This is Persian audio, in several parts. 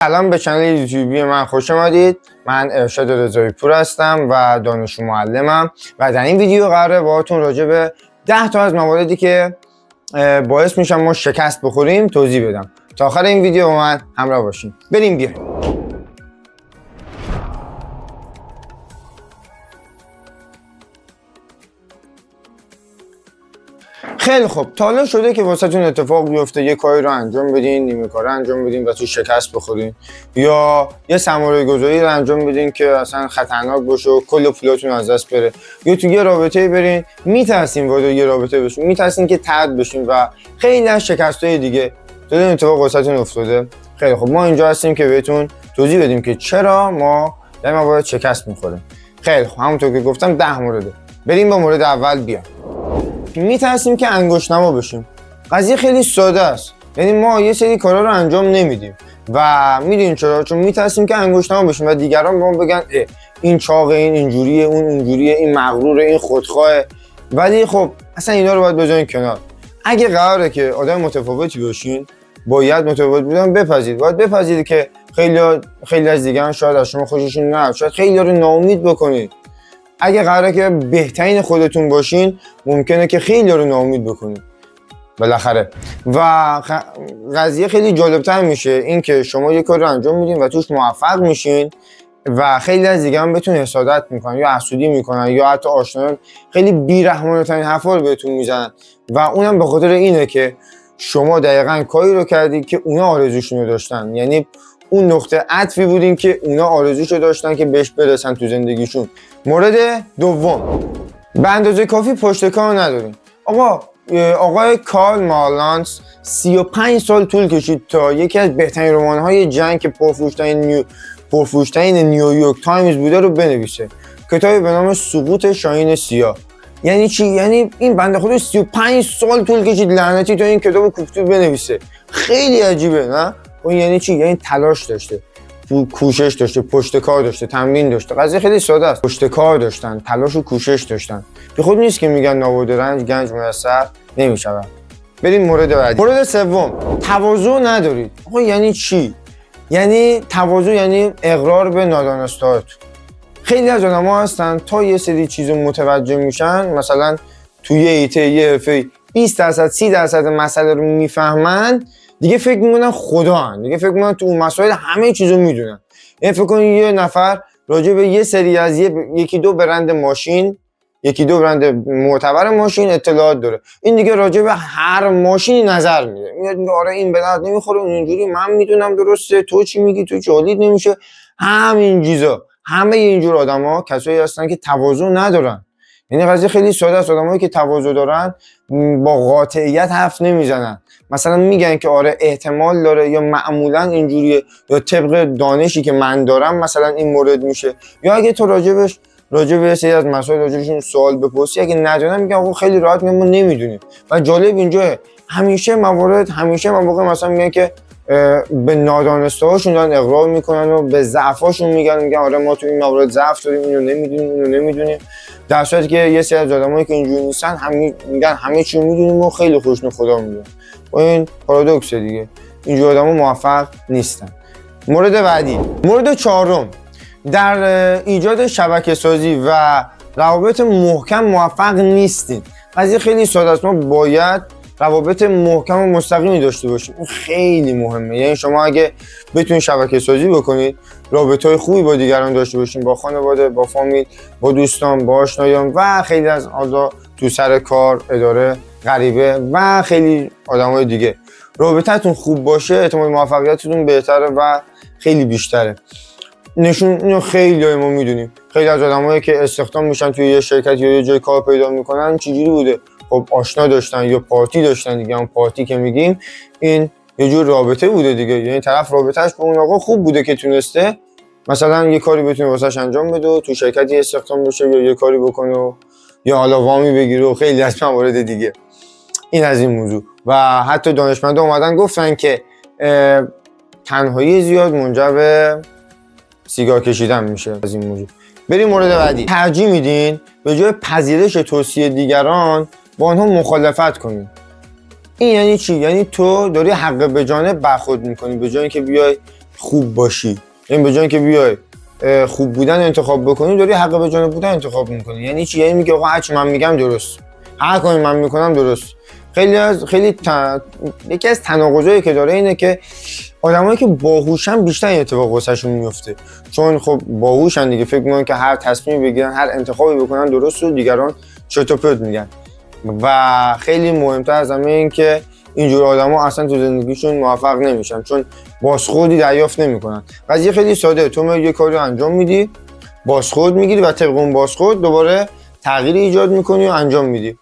سلام به کانال یوتیوبی من خوش آمدید. من ارشاد رضایی پور هستم و دانشجو معلمم و در این ویدیو قراره باهاتون راجع به 10 تا از مواردی که باعث میشن ما شکست بخوریم توضیح بدم. تا آخر این ویدیو با من همراه باشین. بریم بیایم. خیلی خوب، تا حالا شده که واسهتون اتفاق بیفته یه کاری رو انجام بدین، نیمه کار انجام بدین و تو شکست بخورین، یا یه سرمایه‌گذاری رو انجام بدین که اصلا خطرناک باشه و کل پولاتون از دست بره، یا تو یه رابطه برین میترسین وارد یه رابطه بشین، میترسین که طرد بشین و خیلی از شکست‌های دیگه این اتفاق واسهتون افتاده. خیلی خوب، ما اینجا هستیم که بهتون توضیح بدیم که چرا ما در موارد شکست می‌خوریم. خیلی خوب، همونطور که گفتم 10 مورده. بریم با مورد اول بیایم. میترسیم که انگشت نما بشیم. قضیه خیلی ساده است. یعنی ما یه سری کارا رو انجام نمیدیم و میدونین چرا؟ چون میترسیم که انگشت نما بشیم و دیگران به ما بگن این چاقه، این اینجوریه، اون اونجوریه، این مغروره، این خودخواهه. ولی خب اصلا اینا رو باید بذارین کنار. اگه قراره که آدم متفاوتی باشین، باید متفاوت بودن بپذیرید. باید بپذیرید که خیلی از دیگران شاید از شما خوششون نیاد، شاید خیلی رو ناامید بکنید. اگه قراره که بهترین خودتون باشین، ممکنه که خیلی رو ناامید بکنید بالاخره. و قضیه خیلی جالبتر میشه این که شما یه کار رو انجام میدین و توش موفق میشین و خیلی از دیگران بهتون حسادت میکنن یا حسودی میکنن یا حتی آشنایان خیلی بی‌رحمانه ترین حرفا رو بهتون میزنن و اونم به خاطر اینه که شما دقیقاً کاری رو کردید که اونا آرزوشون رو داشتن. یعنی اون نقطه عطفی بودین که اونا آرزوشو داشتن که بهش برسن تو زندگیشون. مورد دوم، به اندازه کافی پشت کار ندارین. آقای کارل مالانس 35 سال طول کشید تا یکی از بهترین رمان‌های جنگ که پرفروش‌ترین نیویورک تایمز بوده رو بنویسه. کتابی به نام سقوط شاهین سیاه. یعنی چی؟ یعنی این بنده خدا 35 سال طول کشید لعنتی تا این کتابو کوفتی بنویسه. خیلی عجیبه، نه؟ اون یعنی چی؟ یعنی تلاش داشته، کوشش داشته، پشت کار داشته، تمرین داشته. قضیه خیلی ساده است. پشت کار داشتن، تلاش و کوشش داشتن. به خود نیست که میگن نابود رنج گنج میسر نمیشود. بریم مورد بعدی. مورد سوم، تواضع ندارید. یعنی چی؟ یعنی تواضع یعنی اقرار به نادانسته‌هاتون. خیلی از آدم‌ها هستن تا یه سری چیزو متوجه میشن، مثلا توی یه ایته یه حرفه 20% 30% مسئله رو میفهمن، دیگه فکر میکنن خدا هن. دیگه فکر میکنن تو اون مسائل همه چیزو میدونن. یعنی فکر کنید یه نفر راجع به یه سری از یکی دو برند ماشین، یکی دو برند معتبر ماشین اطلاعات داره. این دیگه راجع به هر ماشینی نظر میده. میگه آره این به درد نمیخوره، اون اینجوری، من میدونم درسته، تو چی میگی، تو جالید نمیشه. همین چیزا. همه اینجور آدما کسایی هستن که تواضع ندارن. یعنی قضیه خیلی ساده است. آدمایی که تواضع دارن با قاطعیت حرف نمیزنن. مثلا میگن که آره احتمال داره، یا معمولا اینجوریه، یا طبق دانشی که من دارم مثلا این مورد میشه. یا اگه تو راجع به سری از مسائل راجعشون سوال بپرسی، اگه ندونن میگن آقا خیلی راحت میگن ما نمیدونیم. و جالب اینجاست همیشه مواقع مثلا میگن که به نادانسته‌هاشون دارن اقرار میکنن و به ضعفاشون میگن آره ما تو این موارد ضعف داریم، اینو نمیدونیم. در صورتی که یه سری از آدمایی که اینجوری نیستن میگن همه چی میدونیم و خیلی خوشنو خدا میگن. و این پارادوکس دیگه. اینجور آدما موفق نیستن. مورد بعدی، مورد چهارم، در ایجاد شبکه سازی و روابط محکم موفق نیستین. قضیه خیلی ساده است. ما باید روابط محکم و مستقیمی داشته باشیم. اون خیلی مهمه. یعنی شما اگه بتونید شبکه سازی بکنید، رابطه‌های خوبی با دیگران داشته باشین، با خانواده، با فامیل، با دوستان، با آشنایان و خیلی از اعضا تو سر کار، اداره، غریبه و خیلی آدمای دیگه، رابطتون خوب باشه، احتمال موفقیتتون بهتره و خیلی بیشتره. اینو خیلی ما میدونیم. خیلی از آدمایی که استخدام میشن توی یه شرکت یا یه جای کار پیدا میکنن چجوری بوده؟ خب آشنا داشتن یا پارتی داشتن دیگه. اون پارتی که میگیم این یه جور رابطه بوده دیگه. یعنی طرف رابطه‌اش با اون آقا خوب بوده که تونسته مثلا یه کاری بتونه واسش انجام بده و تو شرکتی استخدام بشه یا یه کاری بکنه و یا حالا وامی بگیره و خیلی از موارد دیگه. این از این موضوع. و حتی دانشمندا اومدن گفتن که تنهایی زیاد منجر به سیگار کشیدن میشه. از این موضوع بریم مورد بعدی. ترجیح میدین به جای پذیرش توصیه دیگران با آنها مخالفت کنید. این یعنی چی؟ یعنی تو داری حق به جانب برخورد میکنی، به جای اینکه بیای خوب باشی. این به جای که بیای خوب بودن انتخاب بکنی، داری حق به جانب بودن انتخاب میکنی. یعنی چی؟ یعنی میگه آقا هرچی من میگم درست، هر کاری من میکنم درست. یکی از تناقضایی که داره اینه که آدمایی که باهوشن بیشتر این اتفاق واسهشون میفته، چون خب باهوشن دیگه، فکر میکنن که هر تصمیمی بگیرن، هر انتخابی بکنن درست و دیگران چرت و پرت میگن. و خیلی مهمتر از همه این که اینجور آدما اصلا تو زندگیشون موفق نمیشن، چون بازخوردی دریافت نمیکنن. قضیه خیلی ساده، تو میای یه کاری رو انجام میدی، بازخورد میگیری و طبق اون بازخورد دوباره تغییر ایجاد میکنی و انجام میدی.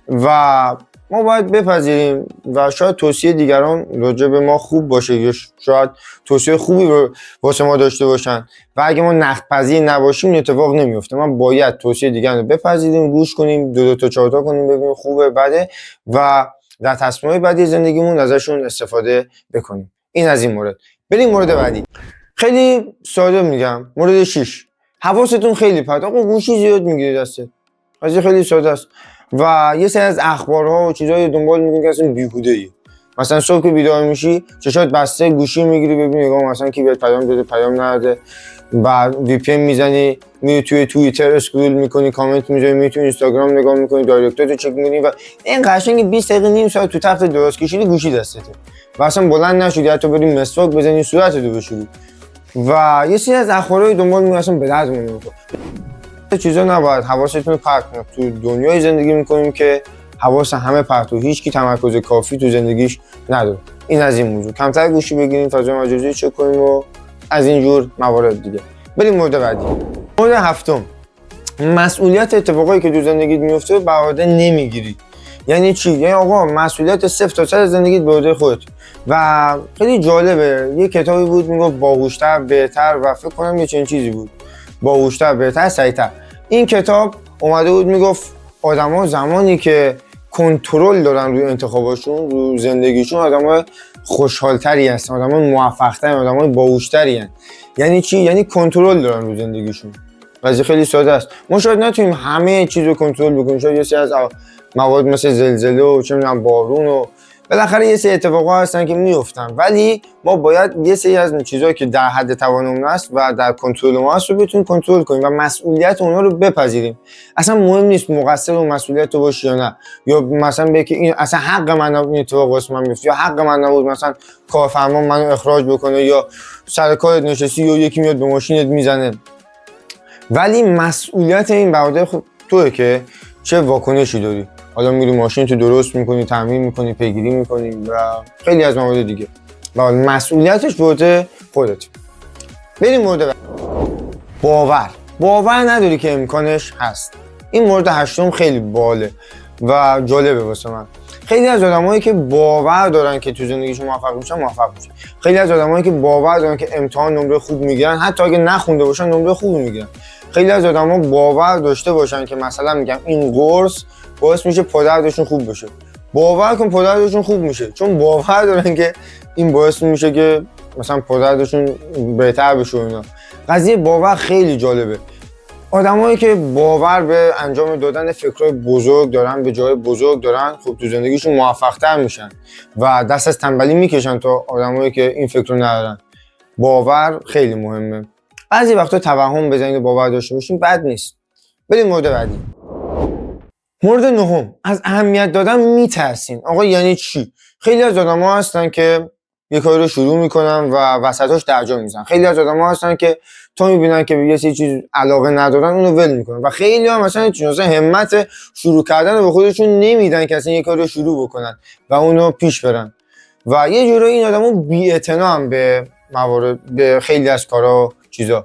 و ما باید بپذیریم و شاید توصیه دیگران راجع به ما خوب باشه یا شاید توصیه خوبی واسه ما داشته باشن و اگه ما نقد پذیر نباشیم این اتفاق نمیفته. ما باید توصیه دیگران رو بپذیریم، گوش کنیم، دو تا چهار تا کنیم، ببینیم خوبه بده و در تصمیمات بعدی زندگیمون ازشون استفاده بکنیم. این از این مورد. بریم مورد بعدی. خیلی ساده میگم. مورد 6. حواستون خیلی پرت. آقا گوشی زیاد میگیری دستت. قضیه خیلی ساده است. و یه سری از اخبارها و چیزایی دنبال میکنی که اصلا بیهوده‌ای. مثلا صبح که بیدار میشی چشات بسته، گوشی میگیری ببینی نگاه مثلا کی بهت پیام داده پیام نداده، بعد وی پی ان میزنی، میری توی توییتر اسکرول میکنی، کامنت میذاری، میری توی اینستاگرام نگاه میکنی، دایرکتاتو چک میکنی و این قشنگ 20 دقیقه نیم ساعت تو تخت دراز کشیدی گوشی دستته و اصلا بلند نشدی حتی بری مسواک بزنی صورتتو بشوری. و یه سری از اخبارهای دنبال میکنی اصلا به درد نمیخوره. چیزا نباید حواستون رو پرت کنید. تو دنیای زندگی میکنیم که حواس همه پرت و هیچ کی تمرکز کافی تو زندگیش نداره. این از این موضوع. کمتر گوشی بگیریم، فضای مجازی چک کنیم و از این جور موارد دیگه. بریم مورد بعدی. مورد 7. مسئولیت اتفاقایی که تو زندگیت میفته به عهده نمیگیری. یعنی چی؟ یعنی آقا مسئولیت 0 تا 100 زندگیت به عهده خودت. و خیلی جالبه، یه کتابی بود میگفت باهوشتر، بهتر و فکر کنم یه چنین چیزی بود. باهوشتر، بهتر، سریعتر. این کتاب اومده بود میگفت آدما زمانی که کنترل دارن روی انتخاباشون، روی زندگیشون، آدما خوشحالتری هستن، آدما موفق‌ترین، آدما باهوشتری هستن. یعنی چی؟ یعنی کنترل دارن روی زندگیشون. قضیه خیلی ساده است. ما شاید نتونیم همه چیز رو کنترل بکنیم. شاید یه سری از مواد مثل زلزله و چه می‌دونم بارون و بالاخره یه سری اتفاقا هستن که میافتن، ولی ما باید یه سری از چیزایی که در حد توانمون است و در کنترل ما است رو بتونیم کنترل کنیم و مسئولیت اونها رو بپذیریم. اصلا مهم نیست مقصر اون مسئولیت تو باشی یا نه، یا مثلا بگی این اصلا حق من نبود این اتفاق واسه من بیفته، یا حق من نبود مثلا کارفرما منو اخراج بکنه، یا سر کارت نشستی یا یکی میاد به ماشینت میزنه. ولی مسئولیت این بهادر توئه که چه واکنشی داری. حالا میری ماشین تو درست میکنی، تعمیر میکنی، پیگیری میکنی و خیلی از موارد دیگه. و مسئولیتش بوده خودت. بریم مورد بعد. باور نداری که امکانش هست. این مورد 8 خیلی باله و جالبه واسه من. خیلی از آدمایی که باور دارن که تو زندگیشون موفق میشن موفق میشن. خیلی از آدمایی که باور دارن که امتحان نمره خوب میگیرن، حتی اگه نخونده باشن نمره خوب میگیرن. خیلی از آدما باور داشته باشن که مثلا میگم این قرص باعث میشه پدردشون خوب بشه. باور کن پدردشون خوب میشه، چون باور دارن که این باعث میشه که مثلا پدردشون بهتر بشه. اینا قضیه باور خیلی جالبه. آدمایی که باور به انجام دادن فکرای بزرگ دارن، به جای بزرگ دارن، خب تو زندگیشون موفق‌تر میشن و دست از تنبلی میکشن تا آدمایی که این فکر رو ندارن. باور خیلی مهمه. بعضی وقتا توهم بزنید و باور داشته باشین بد نیست. بریم مورد بعدی. مورد 9. از اهمیت دادن میترسین. آقا یعنی چی؟ خیلی از آدم‌ها هستن که یه کاری رو شروع میکنن و وسطاش درجا میزنن. خیلی از آدم‌ها هستن که تا میبینن که به یه چیز علاقه ندارن اونو ول میکنن و خیلی ها مثلا همت شروع کردن رو به خودشون نمیدن که اصلا یه کاری رو شروع بکنن و اونو پیش برن. و یه جورایی این آدم‌ها بی‌اعتنان به موارد، به خیلی از کارا و چیزا.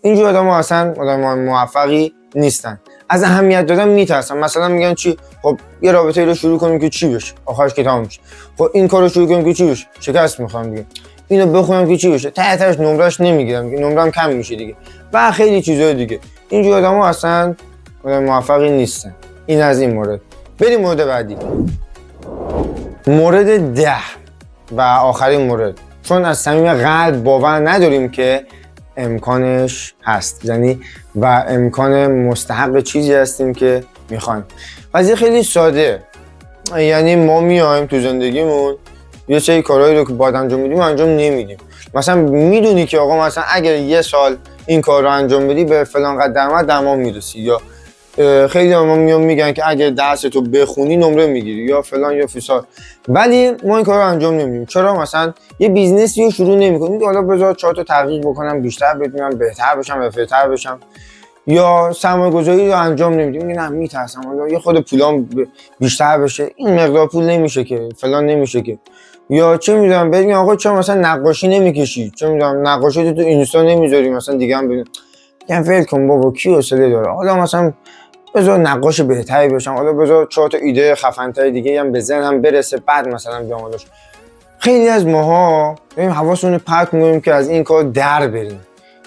اینجور آدم‌ها اصلا آدم‌ها موفقی نیستن. از اهمیت دادن میترسن. مثلا میگن چی؟ خب یه رابطه رو شروع کنیم که چی بشه؟ آخرش که تمام میشه. خب این کارو شروع کنیم که چی بشه؟ شکست میخوام دیگه. اینو بخونم که چی بشه؟ تهش نمرهش نمیگیرم که نمرم کم میشه دیگه. و خیلی چیزای دیگه. اینجور آدم‌ها اصلا موفقی نیستن. این از این مورد. بریم مورد بعدی. مورد 10 و آخرین مورد. چون از صمیم قلب باور نداریم که امکانش هست، یعنی و امکان مستحق چیزی هستیم که میخوایم. قضیه خیلی ساده. یعنی ما میایم تو زندگیمون یه سری کارهایی رو که باید انجام میدیم انجام نمیدیم. مثلا میدونی که آقا مثلا اگر یه سال این کار رو انجام بدی به فلان قدر درآمد ما میرسی، یا خیلی ما میگن که اگر درستو بخونی نمره میگیری یا فلان یا فساد، ولی ما این کار رو انجام نمیدیم. چرا؟ مثلا یه بیزنسی رو شروع نمی‌کنیم که حالا بذار 4 تا تغییر بکنم بیشتر بتونم بهتر بشم، افیدتر بشم، یا سرمایه‌گذاری رو انجام نمیدیم، میگن نه میترسم حالا یه خود پولام بیشتر بشه، این مقدار پول نمیشه که، فلان نمیشه که، یا چه میدونم بگم آقا چرا مثلا نقاشی نمیکشی، چه میدونم نقاشی تو اینستا نمیذاری، مثلا دیگه هم ببین ول کن بابا کی حوصله داره، حالا مثلا بذار نقاش بهتری بشم، حالا بذار 4 تا ایده خفن‌تر دیگه هم به ذهنم برسه بعد مثلا بیام حالش. خیلی از ماها ببین حواسمون رو پرت می‌کنیم که از این کار در بریم،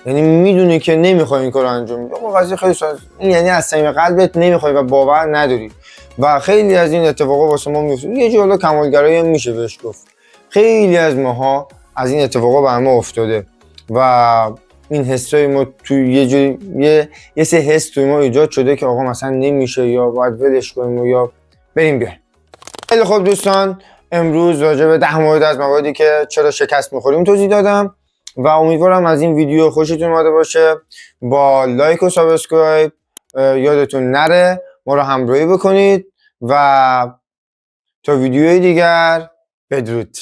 یعنی میدونی که نمیخوای این کار رو انجام بدی، اما قضیه خیلی ساده، این یعنی از صمیم قلبت نمیخوای و باور نداری و خیلی از این اتفاقا واسه ما میفته. یه جور کمالگرایی هم میشه بهش گفت. خیلی از ماها از این اتفاقا بر ما افتاده و این حسای ما توی یه جوری یه سه حس توی ما ایجاد شده که آقا مثلا نمیشه یا باید ولش کنیم یا بریم بیایم. خیلی خوب دوستان، امروز راجع به 10 مورد از مواردی که چرا شکست می‌خوریم توضیح دادم و امیدوارم از این ویدیو خوشتون اومده باشه. با لایک و سابسکرایب یادتون نره ما رو همراهی بکنید و تا ویدیوی دیگر بدرود.